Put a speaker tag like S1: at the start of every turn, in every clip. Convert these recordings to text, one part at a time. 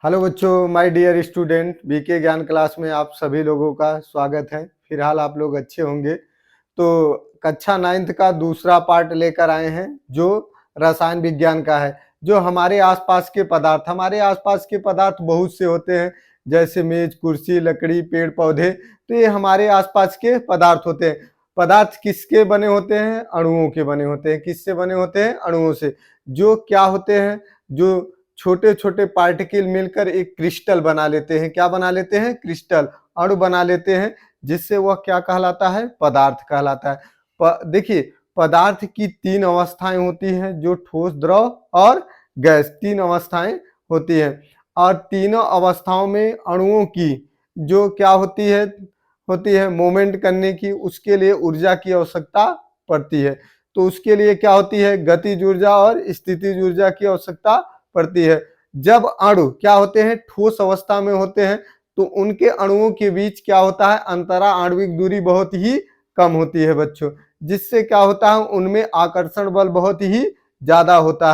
S1: Hello बच्चों, my dear student, BK ज्ञान class में आप सभी लोगों का स्वागत है। फिलहाल आप लोग अच्छे होंगे। तो कक्षा 9th का दूसरा पार्ट लेकर आए हैं जो रसायन विज्ञान का है। जो हमारे आसपास के पदार्थ बहुत से होते हैं, जैसे मेज, कुर्सी, लकड़ी, पेड़ पौधे। तो ये हमारे आसपास के पदार्थ होते हैं। पदार्थ किसके बने होते हैं? अणुओं के बने होते हैं। किससे बने होते हैं? अणुओं से। जो क्या होते हैं? जो छोटे छोटे पार्टिकल मिलकर एक क्रिस्टल बना लेते हैं। क्या बना लेते हैं? क्रिस्टल, अणु बना लेते हैं, जिससे वह क्या कहलाता है? पदार्थ कहलाता है। देखिए, पदार्थ की 3 अवस्थाएं होती हैं, जो ठोस, द्रव और गैस। 3 अवस्थाएं होती हैं और तीनों अवस्थाओं में अणुओं की जो क्या होती है मूवमेंट करने की, उसके लिए ऊर्जा की आवश्यकता पड़ती है। तो उसके लिए क्या होती है? गतिज ऊर्जा और स्थितिज ऊर्जा की आवश्यकता पड़ती है। जब अणु क्या होते हैं? ठोस अवस्था में होते हैं, तो उनके अणुओं के बीच क्या होता है? अंतरा आणविक दूरी बहुत ही कम होती है बच्चों, जिससे क्या होता है? उनमें आकर्षण बल बहुत ही ज्यादा होता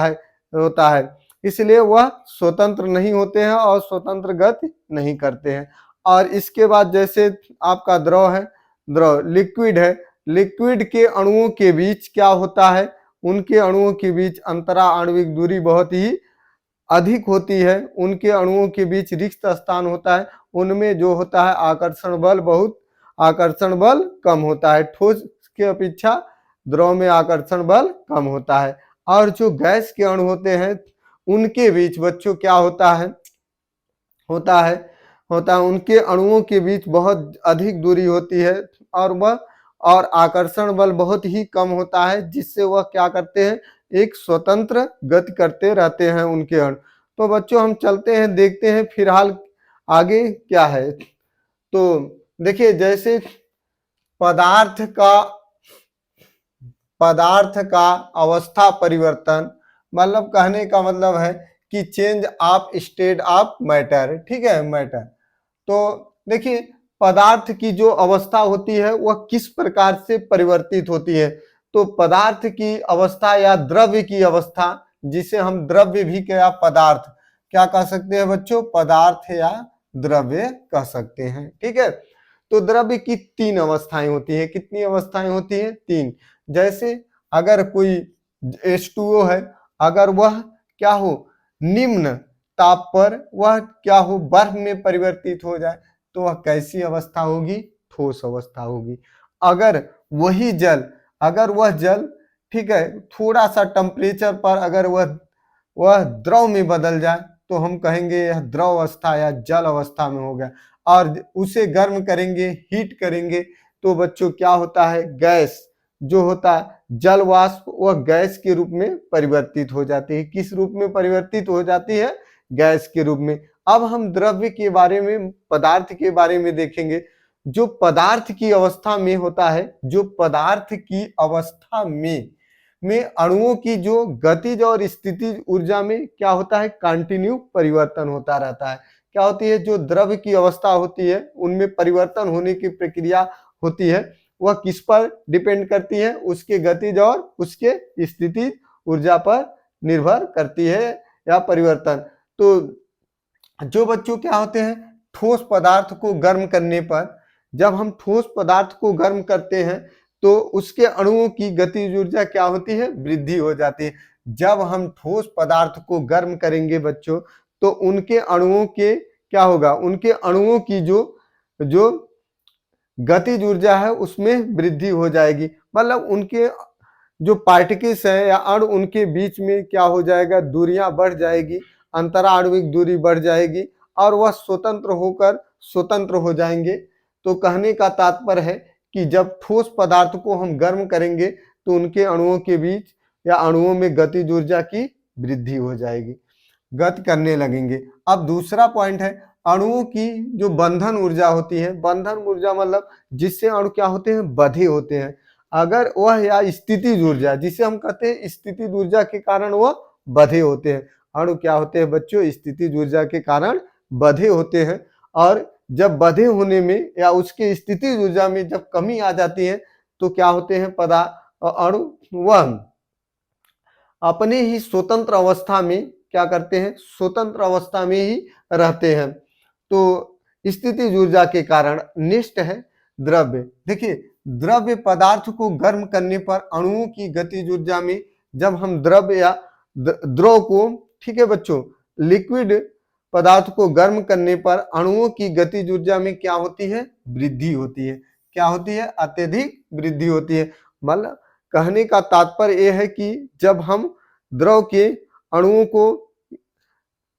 S1: है। इसलिए वह स्वतंत्र नहीं होते हैं और स्वतंत्र गति नहीं करते हैं। और इसके बाद जैसे आपका द्रव है, द्रव लिक्विड है। लिक्विड के अणुओं के बीच क्या होता है? उनके अणुओं के बीच अंतरा आणविक दूरी बहुत ही अधिक होती है। उनके अणुओं के बीच रिक्त स्थान होता है। उनमें जो होता है आकर्षण बल कम होता है। ठोस के अपेक्षा द्रव में आकर्षण बल कम होता है। और जो गैस के अणु होते हैं, उनके बीच बच्चों क्या होता है उनके अणुओं के बीच बहुत अधिक दूरी होती है और आकर्षण बल बहुत ही कम होता है, जिससे वह क्या करते हैं? एक स्वतंत्र गति करते रहते हैं उनके अणु। तो बच्चों हम चलते हैं, देखते हैं फिलहाल आगे क्या है। तो देखिए, जैसे पदार्थ का पदार्थ का अवस्था परिवर्तन, मतलब कहने का मतलब है कि change of state of matter. ठीक है, मैटर। तो देखिए, पदार्थ की जो अवस्था होती है वह किस प्रकार से परिवर्तित होती है। तो पदार्थ की अवस्था या द्रव्य की अवस्था, जिसे हम द्रव्य भी क्या पदार्थ क्या कह सकते हैं बच्चों? पदार्थ या द्रव्य कह सकते हैं। ठीक है। तो द्रव्य की 3 अवस्थाएं होती है। कितनी अवस्थाएं होती हैं? 3। जैसे अगर कोई H2O है, अगर वह क्या हो? निम्न ताप पर वह क्या हो? बर्फ में परिवर्तित हो जाए, तो वह कैसी अवस्था होगी? ठोस अवस्था होगी। अगर वह जल ठीक है, थोड़ा सा टेम्परेचर पर अगर वह द्रव में बदल जाए, तो हम कहेंगे यह द्रव अवस्था या जल अवस्था में हो गया। और उसे गर्म करेंगे, हीट करेंगे, तो बच्चों क्या होता है? गैस जो होता है जल वाष्प, वह गैस के रूप में परिवर्तित हो जाती है। किस रूप में परिवर्तित हो जाती है? गैस के रूप में। अब हम द्रव्य के बारे में, पदार्थ के बारे में देखेंगे। जो पदार्थ की अवस्था में होता है, जो पदार्थ की अवस्था में अणुओं की जो गतिज और स्थितिज ऊर्जा में क्या होता है? कंटिन्यू परिवर्तन होता रहता है। क्या होती है? जो द्रव्य की अवस्था होती है, उनमें परिवर्तन होने की प्रक्रिया होती है, वह किस पर डिपेंड करती है? उसके गतिज और उसके स्थितिज ऊर्जा पर निर्भर करती है या परिवर्तन। तो जो बच्चों क्या होते हैं? ठोस पदार्थ को गर्म करने पर, जब हम ठोस पदार्थ को गर्म करते हैं, तो उसके अणुओं की गतिज ऊर्जा क्या होती है? वृद्धि हो जाती है। जब हम ठोस पदार्थ को गर्म करेंगे बच्चों, तो उनके अणुओं के क्या होगा? उनके अणुओं की जो गतिज ऊर्जा है उसमें वृद्धि हो जाएगी। मतलब उनके जो पार्टिकल्स है या अणु, उनके बीच में क्या हो जाएगा? दूरियां बढ़ जाएगी, अंतरा आणविक दूरी बढ़ जाएगी और वह स्वतंत्र हो जाएंगे। तो कहने का तात्पर्य है कि जब ठोस पदार्थ को हम गर्म करेंगे, तो उनके अणुओं के बीच या अणुओं में गतिज ऊर्जा की वृद्धि हो जाएगी, गति करने लगेंगे। अब दूसरा पॉइंट है, अणुओं की जो बंधन ऊर्जा होती है। बंधन ऊर्जा मतलब जिससे अणु क्या होते हैं? बंधे होते हैं। अगर वह या स्थितिज ऊर्जा, जिसे हम कहते हैं स्थितिज ऊर्जा के कारण वह बंधे होते हैं। अणु क्या होते हैं बच्चों? स्थितिज ऊर्जा के कारण बंधे होते हैं। और जब बंधे होने में या उसके स्थितिज ऊर्जा में जब कमी आ जाती है, तो क्या होते हैं? अणु वह अपने ही स्वतंत्र अवस्था में क्या करते हैं, स्वतंत्र अवस्था में ही रहते हैं। तो स्थितिज ऊर्जा के कारण निष्ठ है द्रव्य। देखिए, द्रव्य पदार्थ को गर्म करने पर अणुओं की गतिज ऊर्जा में, जब हम द्रव्य या द्रव को, ठीक है बच्चों, लिक्विड पदार्थ को गर्म करने पर अणुओं की गतिज ऊर्जा में क्या होती है, वृद्धि होती है। क्या होती है, अत्यधिक वृद्धि होती है। मतलब कहने का तात्पर्य यह है कि जब हम द्रव के अणुओं को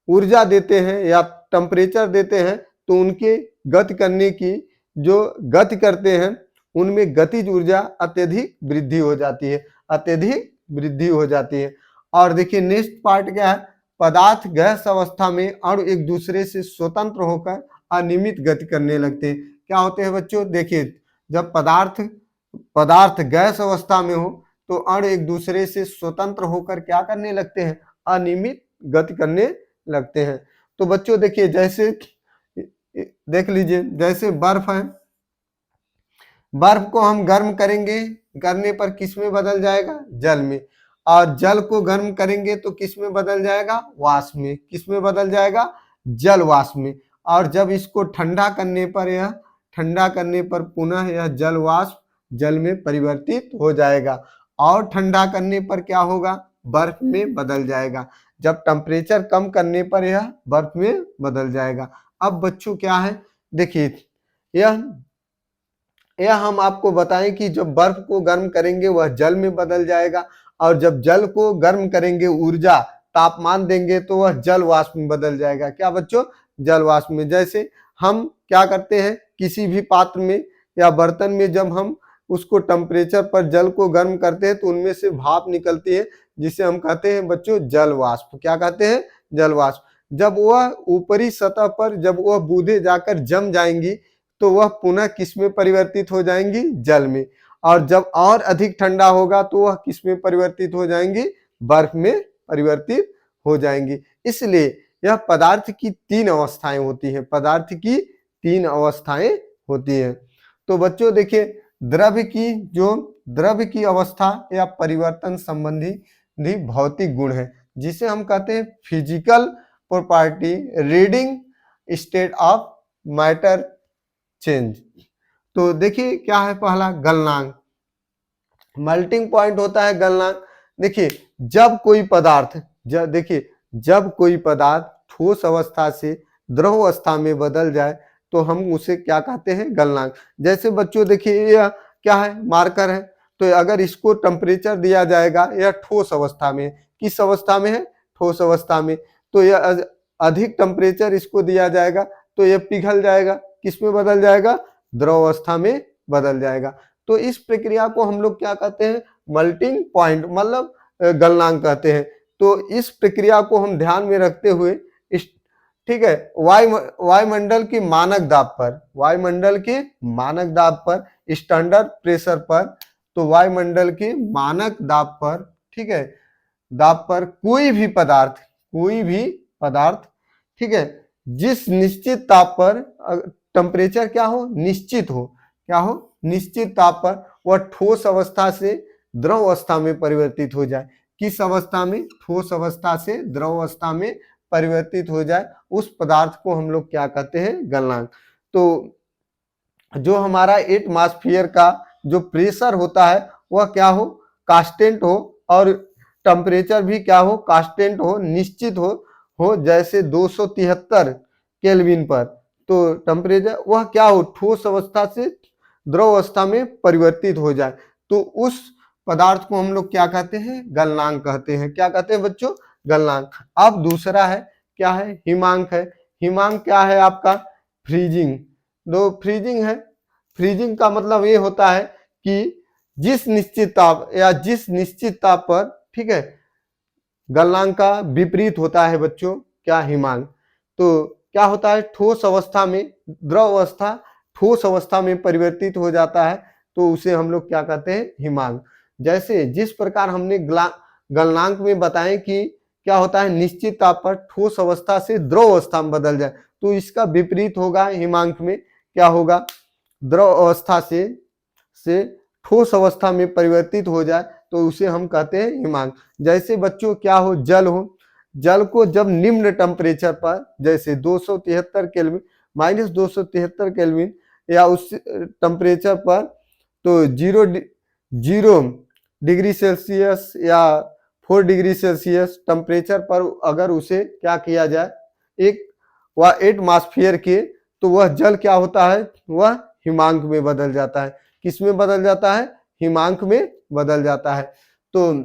S1: ऊर्जा देते हैं या टेम्परेचर देते हैं तो उनके गति करने की, जो गति करते हैं उनमें गतिज ऊर्जा अत्यधिक वृद्धि हो जाती है, अत्यधिक वृद्धि हो जाती है। और देखिए नेक्स्ट पार्ट क्या है, पदार्थ गैस अवस्था में अणु एक दूसरे से स्वतंत्र होकर अनियमित गति करने लगते हैं। क्या होते हैं बच्चों, देखिए जब पदार्थ गैस अवस्था में हो तो अणु एक दूसरे से स्वतंत्र होकर क्या करने लगते हैं, अनियमित गति करने लगते हैं। तो बच्चों देखिए, जैसे देख लीजिए, जैसे बर्फ है, बर्फ को हम गर्म करेंगे, करने पर किस में बदल जाएगा, जल में। और जल को गर्म करेंगे तो किस में बदल जाएगा, वाष्प में। किस में बदल जाएगा, जल वाष्प में। और जब इसको ठंडा करने पर पुनः यह जल वाष्प जल में परिवर्तित हो जाएगा। और ठंडा करने पर क्या होगा, बर्फ में बदल जाएगा। जब टेम्परेचर कम करने पर यह बर्फ में बदल जाएगा। अब बच्चों क्या है, देखिए यह हम आपको बताएं कि जब बर्फ को गर्म करेंगे वह जल में बदल जाएगा, और जब जल को गर्म करेंगे, ऊर्जा तापमान देंगे तो वह जल वाष्प में बदल जाएगा। क्या बच्चों, जल वाष्प में। जैसे हम क्या करते हैं, किसी भी पात्र में या बर्तन में जब हम उसको टेम्परेचर पर जल को गर्म करते हैं तो उनमें से भाप निकलती है, जिसे हम कहते हैं बच्चों जल वाष्प। क्या कहते हैं, जल वाष्प। जब वह ऊपरी सतह पर, जब वह बूंदें जाकर जम जाएंगी तो वह पुनः किस में परिवर्तित हो जाएंगी, जल में। और जब और अधिक ठंडा होगा तो वह किस में परिवर्तित हो जाएंगी, बर्फ में परिवर्तित हो जाएंगी। इसलिए यह पदार्थ की तीन अवस्थाएं होती हैं, पदार्थ की तीन अवस्थाएं होती हैं। तो बच्चों देखिए, द्रव्य की अवस्था या परिवर्तन संबंधी भौतिक गुण है, जिसे हम कहते हैं physical property reading state of matter change. तो देखिए क्या है, पहला गलनांक, मेल्टिंग पॉइंट होता है गलनांक। देखिए जब कोई पदार्थ ठोस अवस्था से द्रव अवस्था में बदल जाए तो हम उसे क्या कहते हैं, गलनांक। जैसे बच्चों देखिए, यह क्या है, मार्कर है। तो अगर इसको टेम्परेचर दिया जाएगा, यह ठोस अवस्था में, किस अवस्था में है, ठोस अवस्था में। तो यह अधिक टेम्परेचर इसको दिया जाएगा तो यह पिघल जाएगा, किस में बदल जाएगा, द्रव अवस्था में बदल जाएगा। तो इस प्रक्रिया को हम लोग क्या कहते हैं, मेल्टिंग पॉइंट मतलब गलनांक कहते हैं। तो इस प्रक्रिया को हम ध्यान में रखते हुए, ठीक है, वायुमंडल की मानक दाब पर, स्टैंडर्ड प्रेशर पर, तो वायुमंडल के मानक दाब पर, ठीक है, दाब पर कोई भी पदार्थ, ठीक है, जिस निश्चित ताप पर टेम्परेचर क्या हो, निश्चित ताप पर वह ठोस अवस्था से द्रव अवस्था में परिवर्तित हो जाए। किस अवस्था में, ठोस अवस्था से द्रव अवस्था में परिवर्तित हो जाए, उस पदार्थ को हम लोग क्या कहते हैं, गलनांक। तो जो हमारा एटमॉस्फेयर का जो प्रेशर होता है वह क्या हो, कांस्टेंट हो, और टेम्परेचर भी क्या हो, कांस्टेंट हो, निश्चित हो जैसे 273 केल्विन पर। तो टेम्परेचर वह क्या हो, ठोस अवस्था से द्रव अवस्था में परिवर्तित हो जाए, तो उस पदार्थ को हम लोग क्या कहते हैं, गलनांक कहते हैं। क्या कहते हैं बच्चों, गलनांक। अब दूसरा है, क्या है, हिमांक है। हिमांक क्या है आपका, फ्रीजिंग। दो फ्रीजिंग है। फ्रीजिंग का मतलब ये होता है कि जिस निश्चित ताप पर, ठीक है, गलनांक का विपरीत होता है बच्चों, क्या, हिमांक। तो क्या होता है, ठोस अवस्था में द्रव अवस्था ठोस अवस्था में परिवर्तित हो जाता है तो उसे हम लोग क्या कहते हैं, हिमांक। जैसे जिस प्रकार हमने गलनांक में बताएं कि क्या होता है, निश्चित ताप पर ठोस अवस्था से द्रव अवस्था में बदल जाए, तो इसका विपरीत होगा हिमांक में, क्या होगा, द्रव अवस्था से ठोस अवस्था में परिवर्तित हो जाए तो उसे हम कहते हैं हिमांक। जैसे बच्चों क्या हो, जल को जब निम्न टेम्परेचर पर जैसे 273 केल्विन -273 केल्विन या उस टेम्परेचर पर तो 0 डिग्री सेल्सियस या 4 डिग्री सेल्सियस टेम्परेचर पर अगर उसे क्या किया जाए एक एटमॉस्फेयर के, तो वह जल क्या होता है, वह हिमांक में बदल जाता है। किस में बदल जाता है? हिमांक में बदल जाता है। तो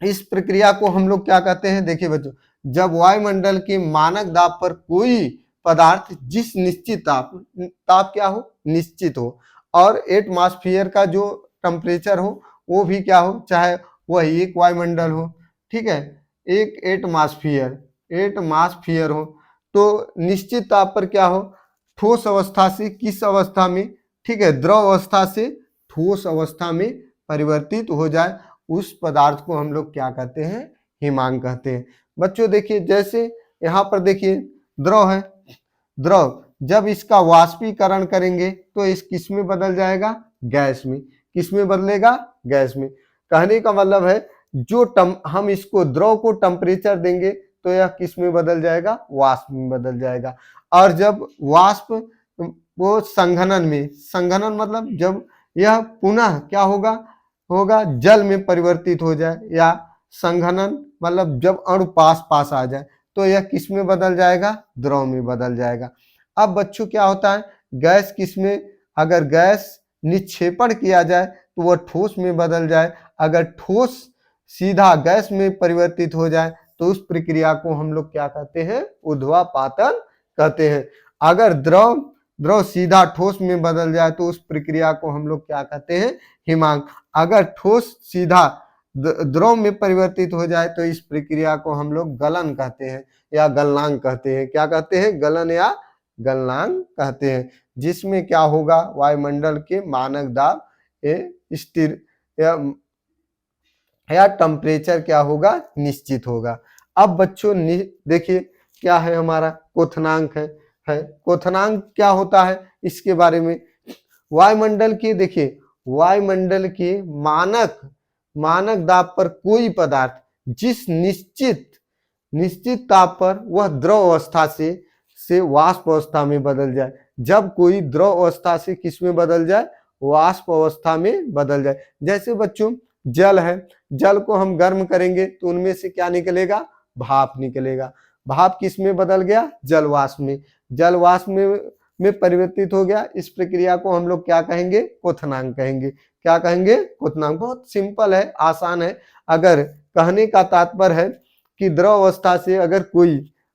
S1: इस प्रक्रिया को हम लोग क्या कहते हैं? देखिए बच्चों, जब वायुमंडल के मानक दाब पर कोई पदार्थ जिस निश्चित ताप क्या हो, निश्चित हो, और एटमॉस्फेयर का जो टेम्परेचर हो वो भी क्या हो, चाहे वह एक वायुमंडल हो, ठीक है, एक एटमॉस्फेयर हो, तो निश्चित ताप पर क्या हो, ठोस अवस्था से किस अवस्था में, ठीक है, द्रव अवस्था से ठोस अवस्था में परिवर्तित हो जाए, उस पदार्थ को हम लोग क्या कहते हैं? हिमांक कहते हैं। बच्चों देखिए, जैसे यहाँ पर देखिए द्रव है, द्रव जब इसका वाष्पीकरण करेंगे तो इस किस में बदल जाएगा? गैस में। किस में बदलेगा? गैस में। कहने का मतलब है जो हम इसको द्रव को टेम्परेचर देंगे तो यह किस में बदल जाएगा? वाष्प में बदल जाएगा। और जब वाष्प वो संघनन में, संघनन मतलब जब यह पुनः क्या होगा जल में परिवर्तित हो जाए, या संघनन मतलब जब अणु पास आ जाए, तो यह किस में बदल जाएगा? द्रव में बदल जाएगा। अब बच्चों क्या होता है, गैस किस में, अगर गैस निक्षेपण किया जाए तो वह ठोस में बदल जाए, अगर ठोस सीधा गैस में परिवर्तित हो जाए तो उस प्रक्रिया को हम लोग क्या कहते हैं? ऊर्ध्वापातन कहते हैं। अगर द्रव सीधा ठोस में बदल जाए तो उस प्रक्रिया को हम लोग क्या कहते हैं? हिमांक। अगर ठोस सीधा द्रव में परिवर्तित हो जाए तो इस प्रक्रिया को हम लोग गलन कहते हैं या गलनांक कहते हैं। क्या कहते हैं? गलन या गलनांक कहते हैं। जिसमें क्या होगा, वायुमंडल के मानक दाब स्थिर या टेम्परेचर क्या होगा? निश्चित होगा। अब बच्चों देखिए क्या है, हमारा क्वथनांक है। क्वथनांक क्या होता है इसके बारे में, वायुमंडल के, देखिए वायुमंडल के मानक दाब पर कोई पदार्थ जिस निश्चित ताप पर वह द्रव अवस्था से वाष्प अवस्था में बदल जाए। जब कोई द्रव अवस्था से किस में बदल जाए? वाष्प अवस्था में बदल जाए। जैसे बच्चों जल है, जल को हम गर्म करेंगे तो उनमें से क्या निकलेगा? भाप निकलेगा। भाप किस में बदल गया? जल वाष्प में। जल वाष्प में परिवर्तित हो गया। इस प्रक्रिया को हम लोग क्या कहेंगे? क्वथनांक कहेंगे। क्या कहेंगे? क्वथनांक। बहुत सिंपल है, आसान है। अगर कहने का तात्पर्य है कि द्रव अवस्था से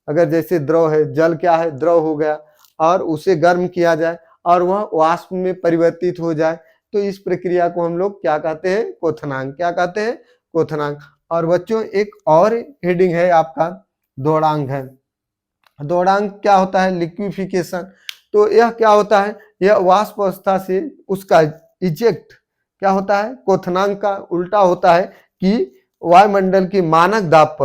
S1: अगर जैसे द्रव है, जल क्या है? द्रव हो गया, और उसे गर्म किया जाए और वह वाष्प में परिवर्तित हो जाए, तो इस प्रक्रिया को हम लोग क्या कहते हैं? क्वथनांक। क्या कहते हैं? क्वथनांक। और बच्चों एक और हेडिंग है आपका, दौड़ांक है। दौड़ांक क्या होता है? लिक्विफिकेशन। तो यह क्या होता है? यह वाष्प अवस्था से उसका इजेक्ट क्या होता है? क्वथनांक का उल्टा होता है कि वायुमंडल के मानक दाब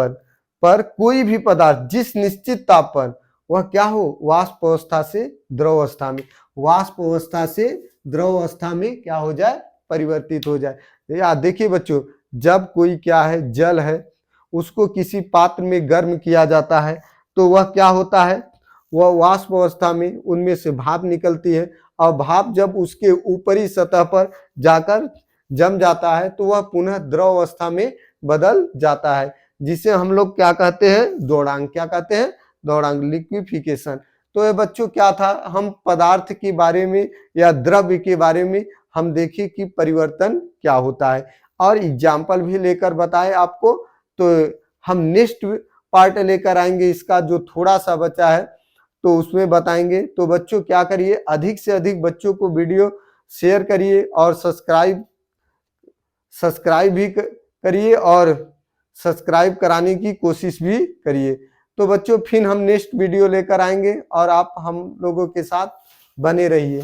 S1: पर कोई भी पदार्थ जिस निश्चित ताप पर वह क्या हो? वाष्प अवस्था से द्रव अवस्था में, वाष्प अवस्था से द्रव अवस्था में क्या हो जाए? परिवर्तित हो जाए। या देखिए बच्चों, जब कोई क्या है, जल है, उसको किसी पात्र में गर्म किया जाता है तो वह क्या होता है? वह वाष्प अवस्था में उनमें से भाप निकलती है, और भाप जब उसके ऊपरी सतह पर जाकर जम जाता है तो वह पुनः द्रव अवस्था में बदल जाता है, जिसे हम लोग क्या कहते हैं? दौड़ांक। क्या कहते हैं? दौड़ांक, लिक्विफिकेशन। तो ये बच्चों क्या था, हम पदार्थ के बारे में या द्रव्य के बारे में हम देखें कि परिवर्तन क्या होता है, और एग्जाम्पल भी लेकर बताए आपको। तो हम नेक्स्ट पार्ट लेकर आएंगे, इसका जो थोड़ा सा बचा है तो उसमें बताएंगे। तो बच्चों क्या करिए, अधिक से अधिक बच्चों को वीडियो शेयर करिए और सब्सक्राइब भी करिए, और सब्सक्राइब कराने की कोशिश भी करिए। तो बच्चों फिर हम नेक्स्ट वीडियो लेकर आएंगे और आप हम लोगों के साथ बने रहिए।